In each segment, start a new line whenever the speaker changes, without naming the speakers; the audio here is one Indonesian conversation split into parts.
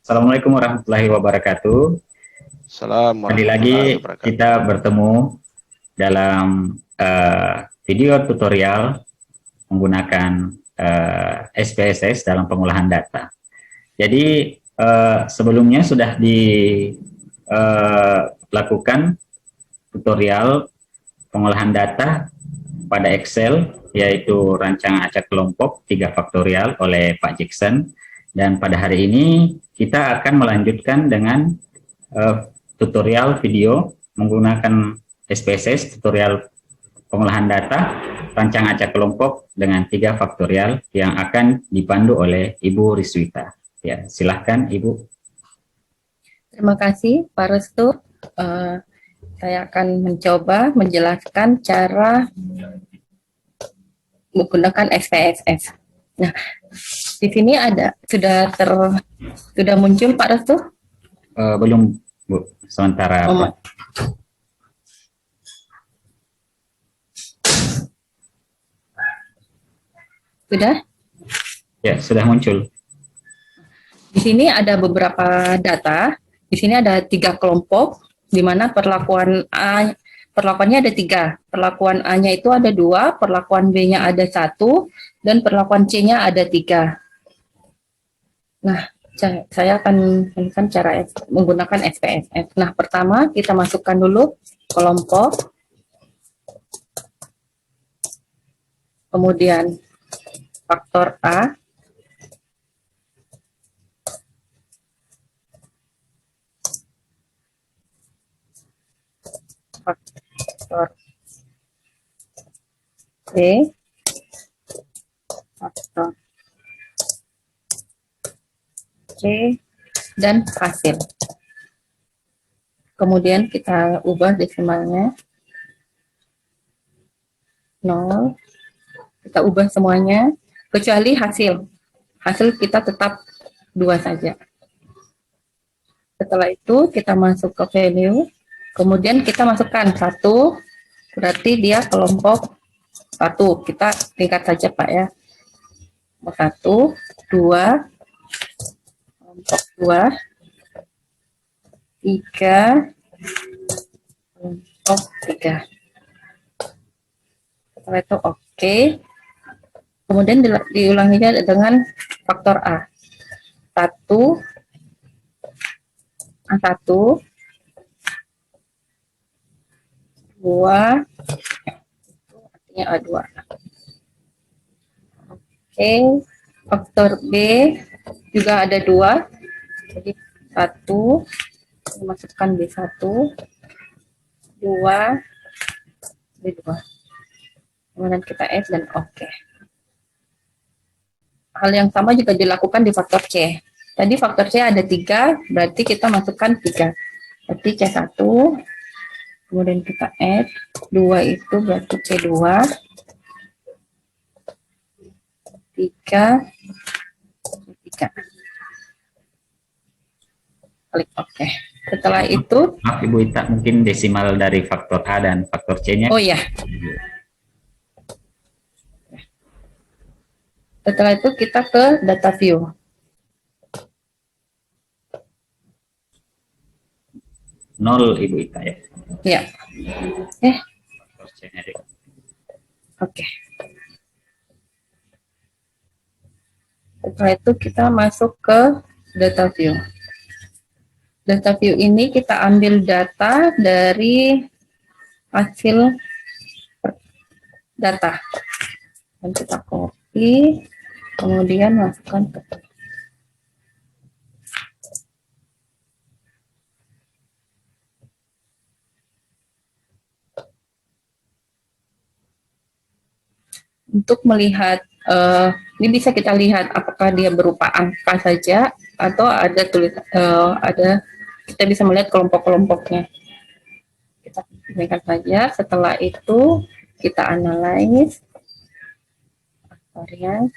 Assalamualaikum warahmatullahi wabarakatuh.
Assalamualaikum
Tadi lagi
warahmatullahi wabarakatuh.
kita bertemu dalam video tutorial menggunakan SPSS dalam pengolahan data. Jadi sebelumnya sudah dilakukan tutorial pengolahan data pada Excel, yaitu rancangan acak kelompok 3 faktorial oleh Pak Jackson. Dan pada hari ini kita akan melanjutkan dengan tutorial video menggunakan SPSS, tutorial pengolahan data, rancang acak kelompok dengan 3 faktorial yang akan dipandu oleh Ibu Riswita. Ya, silahkan Ibu.
Terima kasih Pak Restu. Saya akan mencoba menjelaskan cara menggunakan SPSS. Nah, di sini sudah muncul Pak Restu?
Belum, Bu. Sementara.
Sudah?
Ya, sudah muncul.
Di sini ada beberapa data. Di sini ada 3 kelompok, di mana perlakuannya ada 3. Perlakuan A-nya itu ada 2, perlakuan B-nya ada 1, dan perlakuan C-nya ada 3. Nah, saya akan menunjukkan cara menggunakan SPSS. Nah, pertama kita masukkan dulu kelompok, kemudian faktor A, faktor B, faktor C, dan hasil. Kemudian kita ubah desimalnya 0. Kita ubah semuanya, kecuali hasil. Hasil kita tetap 2 saja. Setelah itu kita masuk ke value, kemudian kita masukkan 1, berarti dia kelompok 1. Kita tingkat saja Pak ya. 1, 2, kelompok 2, 3, kelompok 3. Setelah itu oke. Kemudian diulanginya dengan faktor A. 1, A1, 2, artinya A2. Oke, faktor B juga ada 2. Jadi 1, masukkan B1, 2, B2. Kemudian kita add dan oke. Hal yang sama juga dilakukan di faktor C. Tadi faktor C ada 3, berarti kita masukkan 3. Berarti C1, kemudian kita add, 2 itu berarti C2, 3, 3. Klik oke. Setelah itu,
maaf Ibu Ita, mungkin desimal dari faktor A dan faktor C-nya.
oh ya. Setelah itu kita ke data view.
Nol Ibu Ita ya.
Ya. Oke. Setelah itu kita masuk ke data view. Data view ini kita ambil data dari hasil data. Dan kita copy, kemudian masukkan ke untuk melihat ini bisa kita lihat apakah dia berupa angka saja atau ada kita bisa melihat kelompok-kelompoknya. Kita pilihkan saja. Setelah itu kita analyze varian.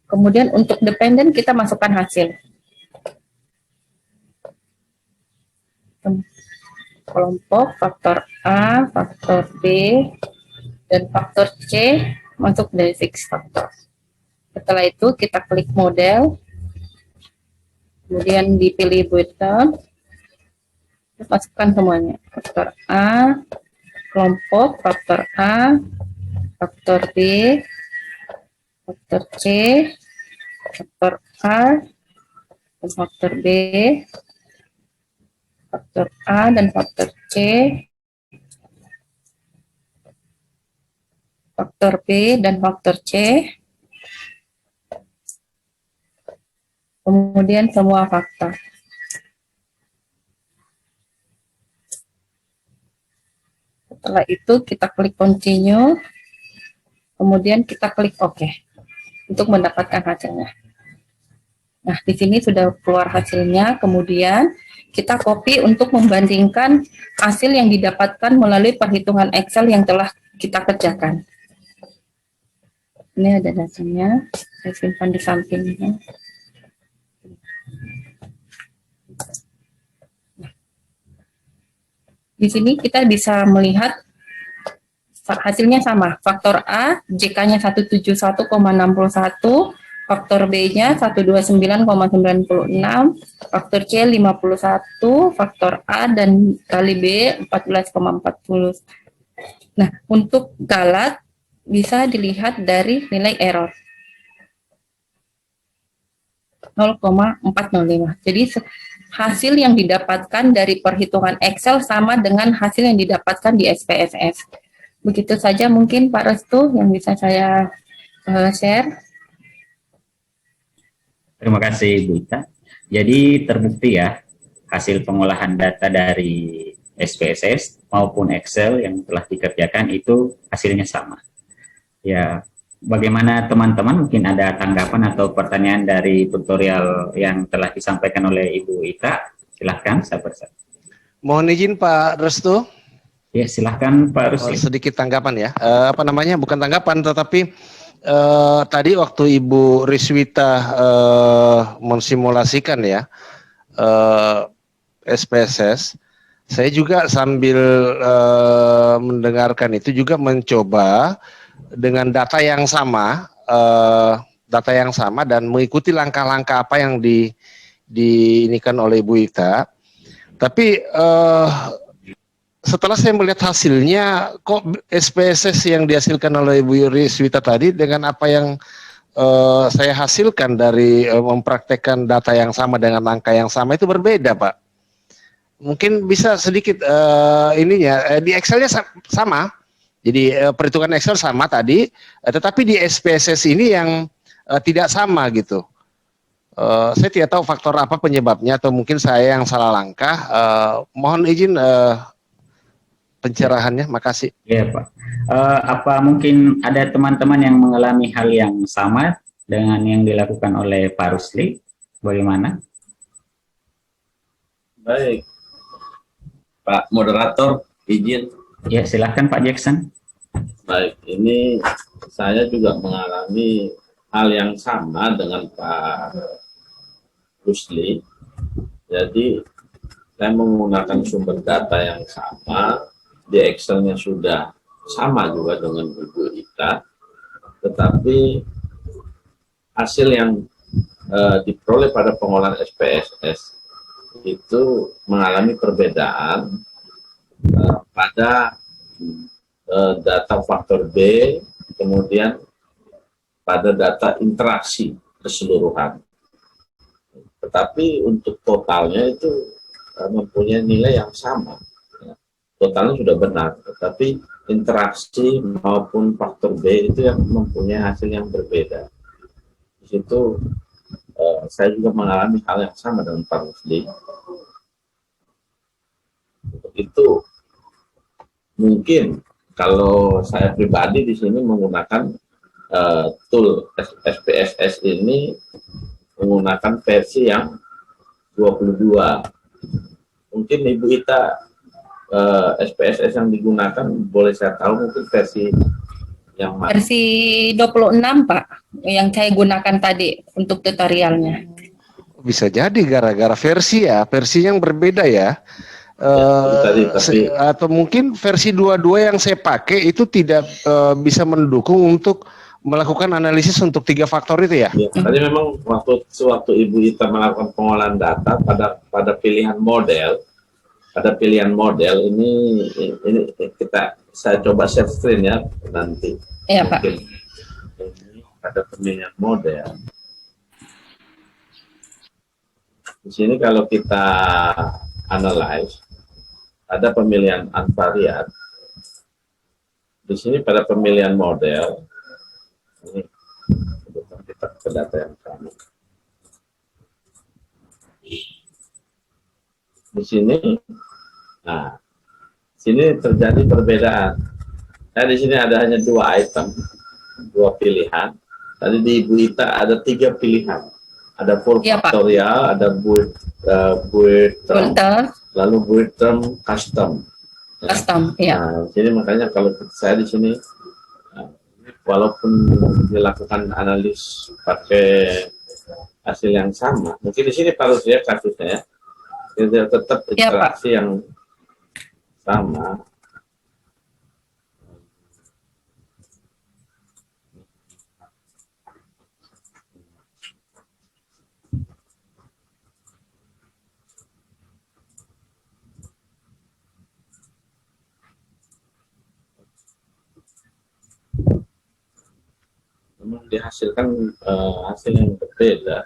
Kemudian untuk dependen kita masukkan hasil. Kelompok faktor A, faktor B, dan faktor C masuk dari fixed factor. Setelah itu kita klik model, Kemudian dipilih button, masukkan semuanya. Faktor A, kelompok, faktor A, faktor B, faktor C, faktor A, dan faktor B, faktor A dan faktor C, faktor B dan faktor C, kemudian semua faktor. Setelah itu kita klik continue, kemudian kita klik OK untuk mendapatkan hasilnya. Nah, di sini sudah keluar hasilnya, kemudian kita copy untuk membandingkan hasil yang didapatkan melalui perhitungan Excel yang telah kita kerjakan. Ini ada datanya, saya simpan di sampingnya. Di sini kita bisa melihat hasilnya sama. Faktor A, JK-nya 171,61, faktor B-nya 129,96, faktor C 51, faktor A dan kali B 14,40. Nah, untuk galat bisa dilihat dari nilai error 0,405. Jadi hasil yang didapatkan dari perhitungan Excel sama dengan hasil yang didapatkan di SPSS. Begitu saja mungkin Pak Restu yang bisa saya share.
Terima kasih Bu Ita. Jadi terbukti ya hasil pengolahan data dari SPSS maupun Excel yang telah dikerjakan itu hasilnya sama. Ya, bagaimana teman-teman, mungkin ada tanggapan atau pertanyaan dari tutorial yang telah disampaikan oleh Ibu Ita? Silahkan, sahabat.
Mohon izin Pak Restu.
Ya, silahkan Pak Rusli.
Sedikit tanggapan ya. Bukan tanggapan, tetapi tadi waktu Ibu Riswita mensimulasikan ya SPSS, saya juga sambil mendengarkan itu juga mencoba dengan data yang sama, dan mengikuti langkah-langkah apa yang diinikan oleh Ibu Ita. Tapi setelah saya melihat hasilnya, kok SPSS yang dihasilkan oleh Ibu Riswita tadi dengan apa yang saya hasilkan dari mempraktekkan data yang sama dengan angka yang sama itu berbeda, Pak. Mungkin bisa sedikit di Excelnya sama, jadi perhitungan Excel sama tadi, tetapi di SPSS ini yang tidak sama gitu. Saya tidak tahu faktor apa penyebabnya atau mungkin saya yang salah langkah. Mohon izin pencerahannya, makasih.
Ya Pak. Apa mungkin ada teman-teman yang mengalami hal yang sama dengan yang dilakukan oleh Pak Rusli? Bagaimana?
Baik, Pak Moderator, izin.
Ya, silahkan Pak Jackson.
Baik, ini saya juga mengalami hal yang sama dengan Pak Rusli. Jadi, saya menggunakan sumber data yang sama, di Excel-nya sudah sama juga dengan Ibu Ita, tetapi hasil yang diperoleh pada pengolahan SPSS itu mengalami perbedaan pada data faktor B, kemudian pada data interaksi keseluruhan. Tetapi untuk totalnya itu mempunyai nilai yang sama. Totalnya sudah benar, tetapi interaksi maupun faktor B itu yang mempunyai hasil yang berbeda. Di situ saya juga mengalami hal yang sama dengan Pak Rusli. Untuk itu mungkin kalau saya pribadi di sini menggunakan tool SPSS ini menggunakan versi yang 22. Mungkin Ibu Ita SPSS yang digunakan boleh saya tahu mungkin versi yang mana?
Versi 26 Pak, yang saya gunakan tadi untuk tutorialnya.
Bisa jadi gara-gara versi yang berbeda ya. Atau mungkin versi 22 yang saya pakai itu tidak bisa mendukung untuk melakukan analisis untuk 3 faktor itu ya?
Ya, tadi memang waktu Ibu Ita melakukan pengolahan data pada pilihan model, ini saya coba share screen ya nanti.
Iya, Pak.
Mungkin ini pada pemilihan model. Di sini kalau kita analyze, ada pemilihan unvariate. Di sini pada pemilihan model, ini kita ke data yang sama. Di sini, nah, sini terjadi perbedaan. Nah, di sini ada hanya 2 item, 2 pilihan. Tadi di Ibu Ita ada 3 pilihan. Ada full
Iya, Pak.
factorial, ada build term, lalu build term custom. Ya.
Custom, iya.
Nah, jadi makanya kalau saya di sini, walaupun dilakukan analis pakai hasil yang sama, mungkin di sini harus ya kasusnya ya, tetap interaksi yang sama. Memang dihasilkan hasil yang berbeda.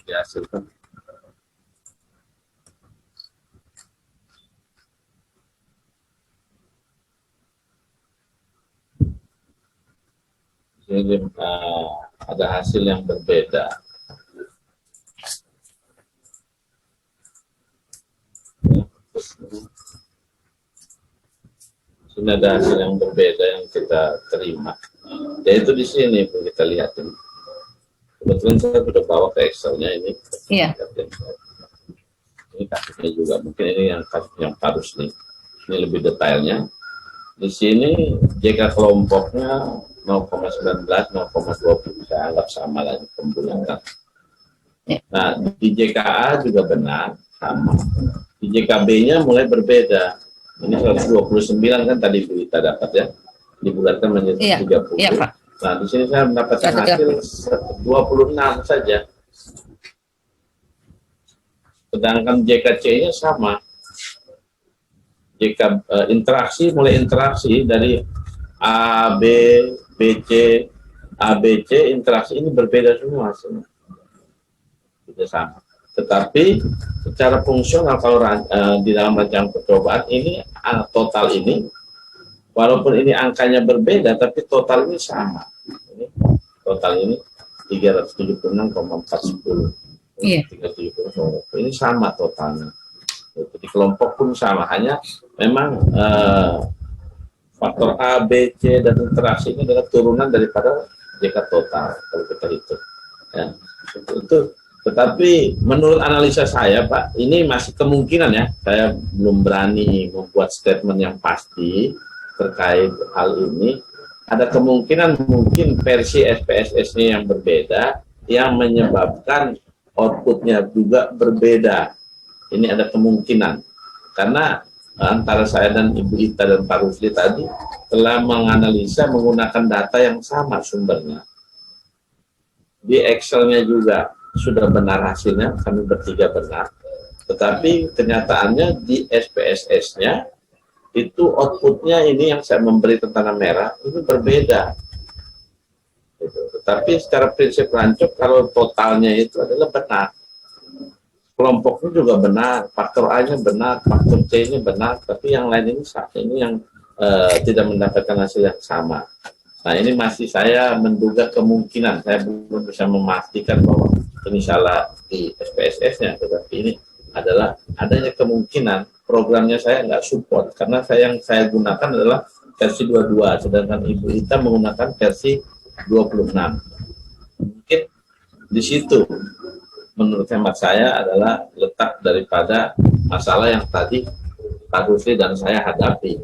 Dihasilkan jadi ada hasil yang berbeda. Ini ada hasil yang berbeda yang kita terima. Yaitu di sini pun kita lihat ini. Kebetulan saya sudah bawa ke Excel-nya ini.
Iya.
Ini kasusnya juga, mungkin ini yang kasus yang parus nih. Ini lebih detailnya. Di sini JK kelompoknya 0,19, 0,20, saya anggap sama lagi pembulatan. Nah, di JKA juga benar, sama. Di JKB-nya mulai berbeda. Ini 129 kan tadi kita dapat ya, dibulatkan menjadi 30.
Iya, Pak.
Nah, di sini saya mendapatkan hasil 26 saja. Sedangkan JKC-nya sama. JK interaksi, mulai interaksi dari A, B, BC, ABC, interaksi ini berbeda semua hasilnya. Tidak sama. Tetapi secara fungsional kalau di dalam rancangan percobaan ini total ini, walaupun ini angkanya berbeda, tapi total ini sama. Ini, total ini 376,410.
Iya.
370, ini sama totalnya. Di kelompok pun sama, hanya memang faktor A, B, C dan interaksi ini adalah turunan daripada JK total kalau kita hitung. Ya, itu. Tetapi menurut analisa saya, Pak, ini masih kemungkinan ya. Saya belum berani membuat statement yang pasti terkait hal ini. Ada kemungkinan mungkin versi SPSS-nya yang berbeda, yang menyebabkan outputnya juga berbeda. Ini ada kemungkinan. Karena antara saya dan Ibu Ita dan Pak Rusli tadi telah menganalisa menggunakan data yang sama sumbernya. Di Excel-nya juga sudah benar hasilnya, kami bertiga benar. Tetapi kenyataannya di SPSS-nya itu outputnya ini yang saya memberi tentara merah ini berbeda. Tetapi secara prinsip rancuk kalau totalnya itu adalah benar. Kelompoknya juga benar, faktor A-nya benar, faktor C-nya benar, tapi yang lain ini yang tidak mendapatkan hasil yang sama. Nah, ini masih saya menduga kemungkinan, saya belum bisa memastikan bahwa ini salah di SPSS-nya, tetapi ini adalah adanya kemungkinan programnya saya nggak support, karena yang saya gunakan adalah versi 22, sedangkan Ibu Ita menggunakan versi 26. Mungkin di situ menurut hemat saya adalah letak daripada masalah yang tadi Pak Rusli dan saya hadapi.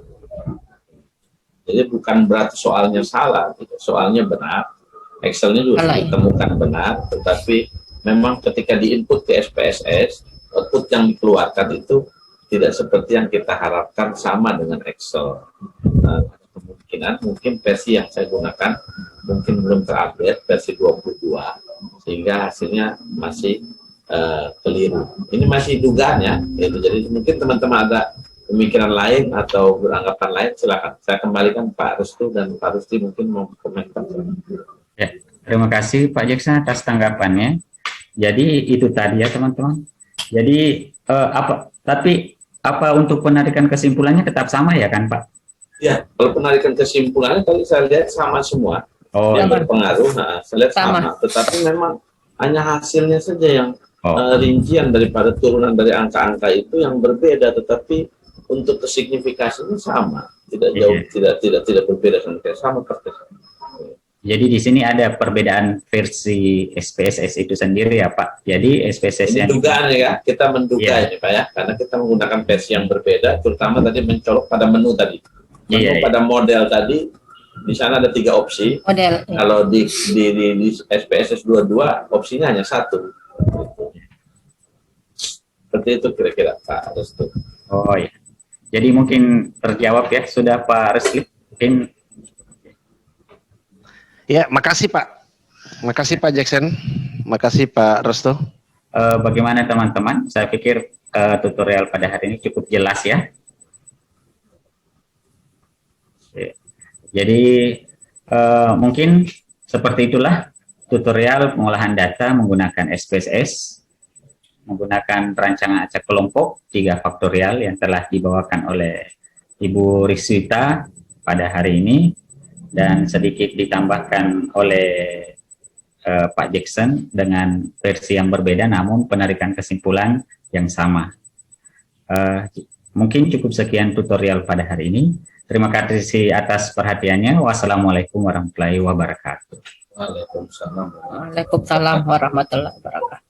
Jadi bukan berarti soalnya salah, soalnya benar, Excel-nya juga ditemukan benar, tetapi memang ketika di-input ke SPSS, output yang dikeluarkan itu tidak seperti yang kita harapkan sama dengan Excel. Nah, kemungkinan mungkin versi yang saya gunakan mungkin belum terupdate versi 22 sehingga hasilnya masih keliru. Ini masih dugaan ya, gitu. Jadi mungkin teman-teman ada pemikiran lain atau beranggapan lain, silakan. Saya kembalikan Pak Restu dan Pak Rusti mungkin mau komentar.
Ya, terima kasih Pak Jackson atas tanggapannya. Jadi itu tadi ya teman-teman. Jadi tapi apa untuk penarikan kesimpulannya tetap sama ya kan Pak?
Ya, kalau penarikan kesimpulannya tadi saya lihat sama semua.
Oh,
yang
iya.
berpengaruh, nah, saya lihat sama. Tetapi memang hanya hasilnya saja yang rincian daripada turunan dari angka-angka itu yang berbeda, tetapi untuk kesignifikasinya sama, tidak jauh, tidak berbeda sama persis.
Jadi di sini ada perbedaan versi SPSS itu sendiri ya Pak. Jadi SPSS
ini
yang
dugaan ya, kita menduga ini Pak ya, karena kita menggunakan versi yang berbeda, terutama tadi mencolok pada menu tadi. Menu pada model tadi, di sana ada 3 opsi.
Model.
Kalau di SPSS 22 opsinya hanya 1. Seperti itu kira-kira Pak Restu.
Oh ya. Jadi mungkin terjawab ya sudah Pak Restu. Mungkin
ya, makasih Pak. Makasih Pak Jackson. Makasih Pak Restu.
Bagaimana teman-teman? Saya pikir tutorial pada hari ini cukup jelas ya. Jadi mungkin seperti itulah tutorial pengolahan data menggunakan SPSS, menggunakan rancangan acak kelompok 3 faktorial yang telah dibawakan oleh Ibu Riswita pada hari ini, dan sedikit ditambahkan oleh Pak Jackson dengan versi yang berbeda namun penarikan kesimpulan yang sama. Mungkin cukup sekian tutorial pada hari ini. Terima kasih atas perhatiannya. Wassalamualaikum warahmatullahi wabarakatuh.
Waalaikumsalam.
Waalaikumsalam warahmatullahi wabarakatuh.